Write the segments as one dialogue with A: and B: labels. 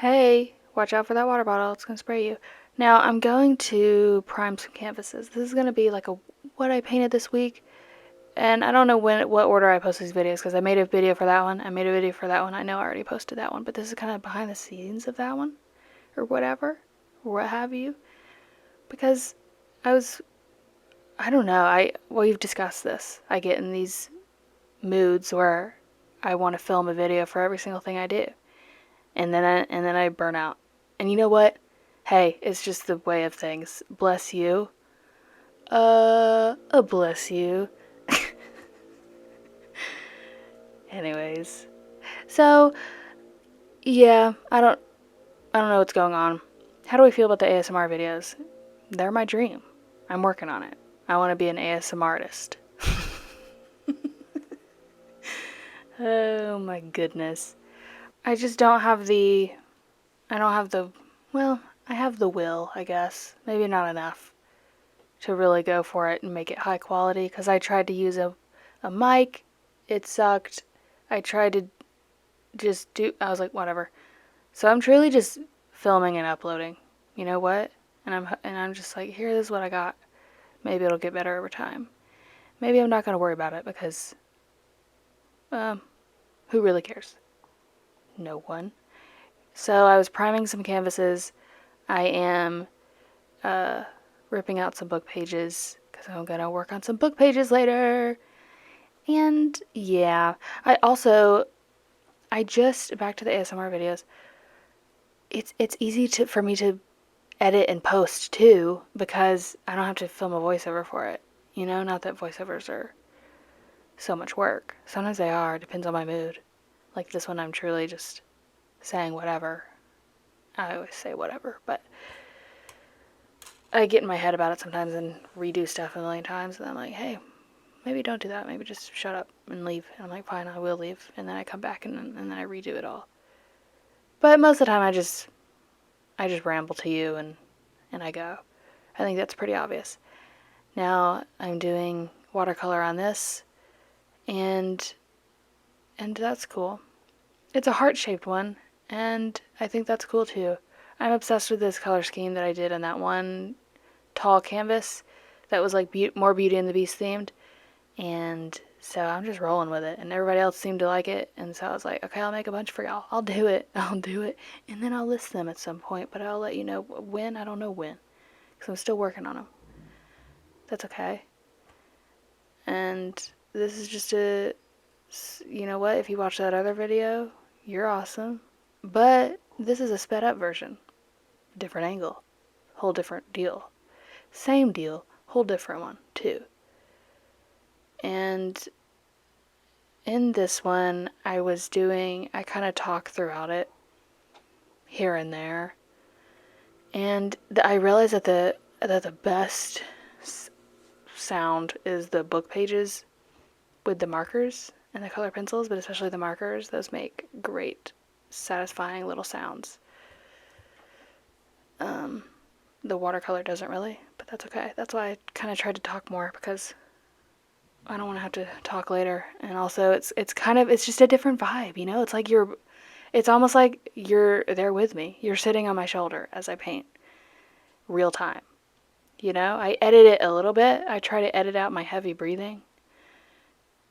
A: Hey, watch out for that water bottle, it's gonna spray you. Now I'm going to prime some canvases. This is gonna be like a what I painted this week, and I don't know what order I post these videos because I made a video for that one. I made a video for that one. I know I already posted that one, but this is kind of behind the scenes of that one, or whatever, or what have you. Because I was, I don't know. We've discussed this. I get in these moods where I want to film a video for every single thing I do, and then I burn out. And you know what? Hey, it's just the way of things. Bless you. Bless you. Anyways, so yeah, I don't know what's going on. How do I feel about the ASMR videos? They're my dream. I'm working on it. I want to be an ASMR artist. Oh my goodness. I just don't have the. I don't have the. Well, I have the will, I guess. Maybe not enough to really go for it and make it high quality because I tried to use a mic. It sucked. I tried to just do. I was like, whatever. So I'm truly just filming and uploading. You know what? And I'm just like, here, this is what I got. Maybe it'll get better over time. Maybe I'm not gonna worry about it because, who really cares? No one. So I was priming some canvases. I am ripping out some book pages because I'm gonna work on some book pages later. And yeah, I just back to the ASMR videos. It's easy for me to edit and post too because I don't have to film a voiceover for it. You know, not that voiceovers are so much work. Sometimes they are, depends on my mood. Like this one, I'm truly just saying whatever. I always say whatever, but I get in my head about it sometimes and redo stuff a million times, and I'm like, hey, maybe don't do that. Maybe just shut up and leave. And I'm like, fine, I will leave. And then I come back and then I redo it all. But most of the time, I just ramble to you and I go. I think that's pretty obvious. Now I'm doing watercolor on this, and that's cool. It's a heart-shaped one, and I think that's cool too. I'm obsessed with this color scheme that I did on that one tall canvas that was like more Beauty and the Beast themed, and so I'm just rolling with it, and everybody else seemed to like it, and so I was like, okay, I'll make a bunch for y'all. I'll do it. I'll do it, and then I'll list them at some point, but I'll let you know when. I don't know when, because I'm still working on them. That's okay. And this is just you know what? If you watch that other video, you're awesome. But this is a sped up version. Different angle. Whole different deal. Same deal. Whole different one, too. And in this one, I kind of talk throughout it here and there. And I realized that the best sound is the book pages with the markers and the color pencils, but especially the markers. Those make great, satisfying little sounds. The watercolor doesn't really, but that's okay. That's why I kind of tried to talk more because I don't want to have to talk later. And also, it's just a different vibe, you know. It's almost like you're there with me. You're sitting on my shoulder as I paint, real time. You know, I edit it a little bit. I try to edit out my heavy breathing,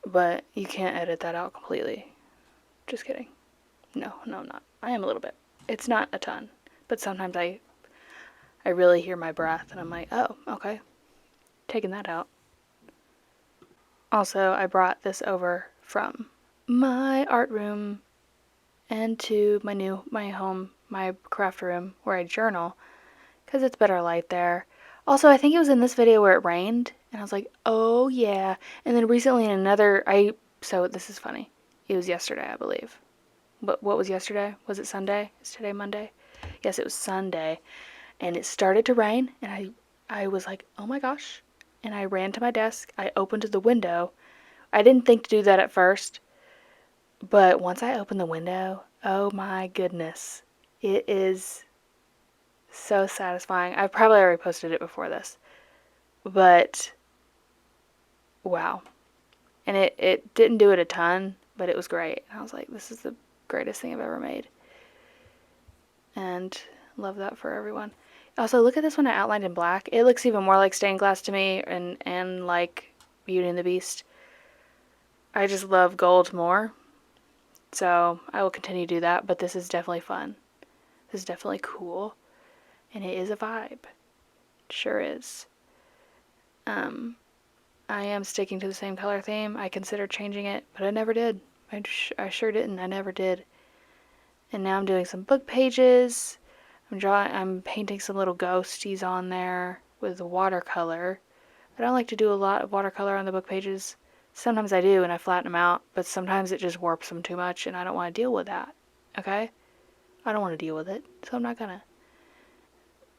A: but you can't edit that out completely. Just kidding. No, I'm not. I am a little bit. It's not a ton, but sometimes I really hear my breath and I'm like, oh, okay, taking that out. Also, I brought this over from my art room and to my home, my craft room where I journal because it's better light there. Also, I think it was in this video where it rained and I was like, oh yeah. And then recently in so this is funny. It was yesterday, I believe. But what was yesterday? Was it Sunday? Is today Monday? Yes, it was Sunday. And it started to rain, and I was like, oh my gosh. And I ran to my desk. I opened the window. I didn't think to do that at first, but once I opened the window, oh my goodness. It is so satisfying. I've probably already posted it before this, but wow. And it didn't do it a ton, but it was great. And I was like, this is the greatest thing I've ever made. and love that for everyone. Also, look at this one I outlined in black. It looks even more like stained glass to me and like Beauty and the Beast. I just love gold more, so I will continue to do that, but this is definitely fun. This is definitely cool, and it is a vibe. It sure is. I am sticking to the same color theme. I considered changing it, but I never did. I sure didn't. I never did. And now I'm doing some book pages. I'm painting some little ghosties on there with watercolor. I don't like to do a lot of watercolor on the book pages. Sometimes I do and I flatten them out, but sometimes it just warps them too much and I don't want to deal with that. Okay? I don't want to deal with it, so I'm not gonna.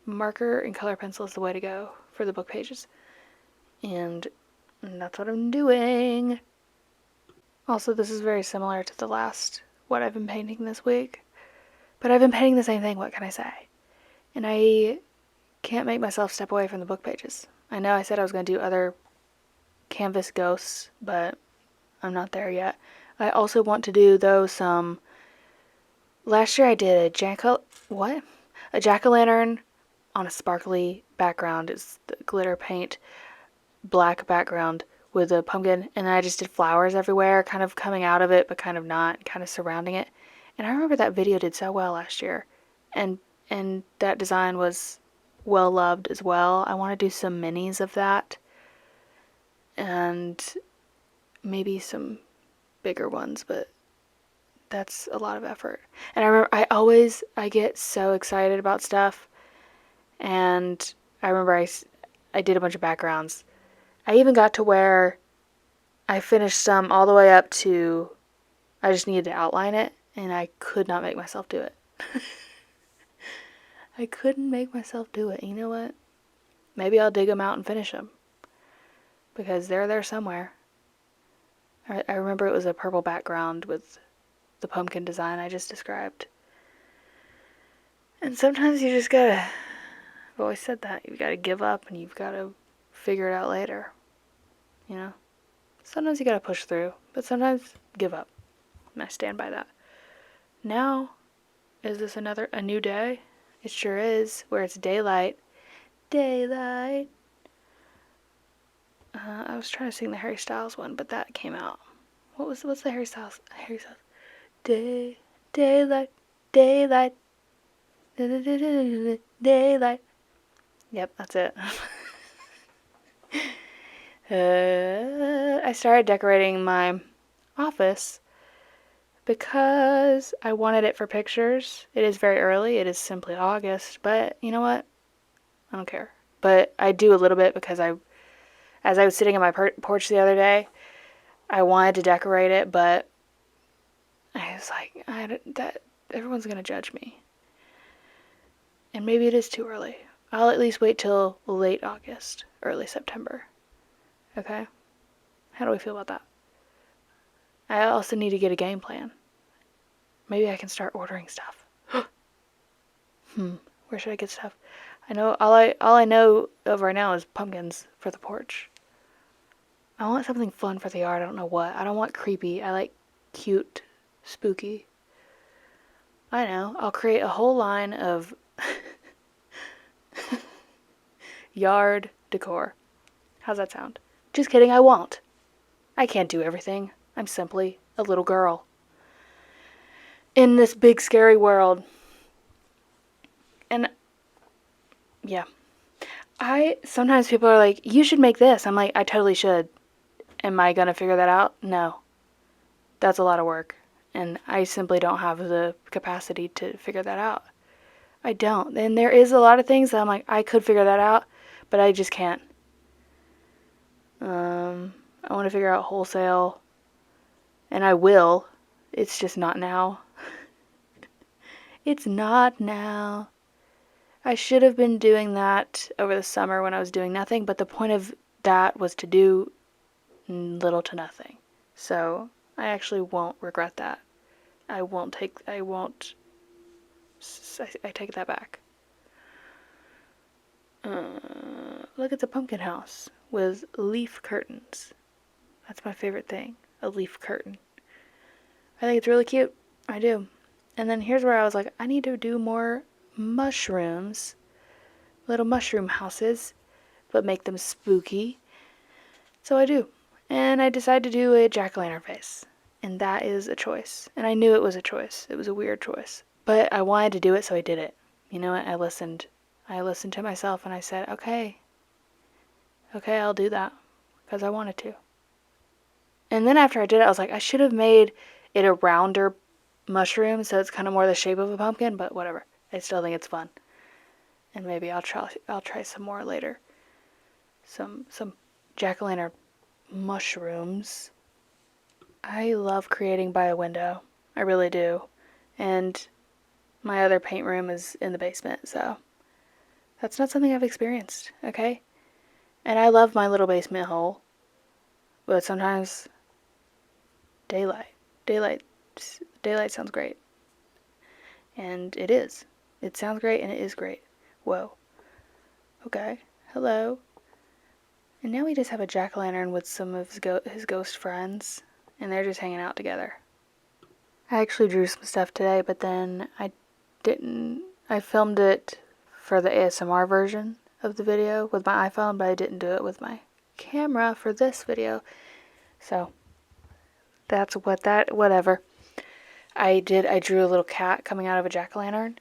A: Marker and color pencil is the way to go for the book pages. And that's what I'm doing. Also, this is very similar to the last, what I've been painting this week. But I've been painting the same thing, what can I say? And I can't make myself step away from the book pages. I know I said I was going to do other canvas ghosts, but I'm not there yet. I also want to do, though, last year I did a jack-o'-lantern on a sparkly background. It's the glitter paint, black background with a pumpkin, and then I just did flowers everywhere, kind of coming out of it, but kind of not, kind of surrounding it. And I remember that video did so well last year, and that design was well loved as well. I want to do some minis of that, and maybe some bigger ones, but that's a lot of effort. And I remember I get so excited about stuff, and I remember I did a bunch of backgrounds. I even got to where I finished some all the way up to I just needed to outline it, and I could not make myself do it. I couldn't make myself do it. You know what? Maybe I'll dig them out and finish them, because they're there somewhere. I remember it was a purple background with the pumpkin design I just described. And sometimes you just gotta, I've always said that, you've gotta give up and you've gotta figure it out later. You know? Sometimes you gotta push through, but sometimes give up. And I stand by that. Now, is this a new day? It sure is, where it's daylight. Daylight. I was trying to sing the Harry Styles one, but that came out. What's the Harry Styles? Daylight, daylight, daylight. Yep, that's it. I started decorating my office because I wanted it for pictures. It is very early. It is simply August, but you know what? I don't care. But I do a little bit because as I was sitting on my porch the other day, I wanted to decorate it, but I was like, that everyone's gonna judge me, and maybe it is too early. I'll at least wait till late August, early September. Okay? How do we feel about that? I also need to get a game plan. Maybe I can start ordering stuff. Where should I get stuff? I know all I know of right now is pumpkins for the porch. I want something fun for the yard. I don't know what. I don't want creepy. I like cute, spooky. I know. I'll create a whole line of yard decor. How's that sound? Just kidding, I won't. I can't do everything. I'm simply a little girl in this big scary world. And yeah. Sometimes people are like, you should make this. I'm like, I totally should. Am I gonna figure that out? No. That's a lot of work. And I simply don't have the capacity to figure that out. I don't. And there is a lot of things that I'm like, I could figure that out, but I just can't. I want to figure out wholesale, and I will. It's just not now. It's not now. I should have been doing that over the summer when I was doing nothing, but the point of that was to do little to nothing. So I actually won't regret that. I take that back. Look, it's a pumpkin house with leaf curtains. That's my favorite thing, a leaf curtain. I think it's really cute. I do. And then here's where I was like, I need to do more mushrooms, little mushroom houses, but make them spooky. So I do. And I decided to do a jack-o'-lantern face. And that is a choice. And I knew it was a choice. It was a weird choice. But I wanted to do it, so I did it. You know what? I listened. I listened to myself and I said, okay, I'll do that. Because I wanted to. And then after I did it, I was like, I should have made it a rounder mushroom so it's kind of more the shape of a pumpkin, but whatever. I still think it's fun. And maybe I'll try some more later. Some jack-o'-lantern mushrooms. I love creating by a window. I really do. And my other paint room is in the basement, so that's not something I've experienced, okay? And I love my little basement hole. But sometimes daylight. Daylight sounds great. And it is. It sounds great and it is great. Whoa. Okay. Hello. And now we just have a jack-o'-lantern with some of his ghost friends. And they're just hanging out together. I actually drew some stuff today, but then I didn't. I filmed it for the ASMR version of the video with my iPhone, but I didn't do it with my camera for this video. So that's whatever. I drew a little cat coming out of a jack-o'-lantern,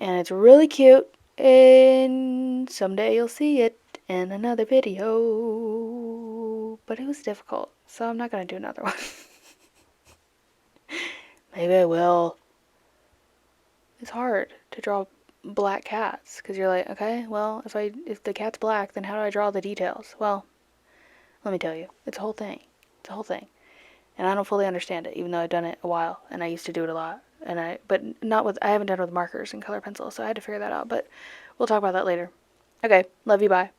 A: and it's really cute, and someday you'll see it in another video. But it was difficult, so I'm not going to do another one. Maybe I will. It's hard to draw black cats, because you're like, okay, well, if the cat's black, then how do I draw the details? Well, let me tell you, it's a whole thing. It's a whole thing. And I don't fully understand it, even though I've done it a while, and I used to do it a lot. But I haven't done it with markers and color pencils, so I had to figure that out, but we'll talk about that later. Okay, love you, bye.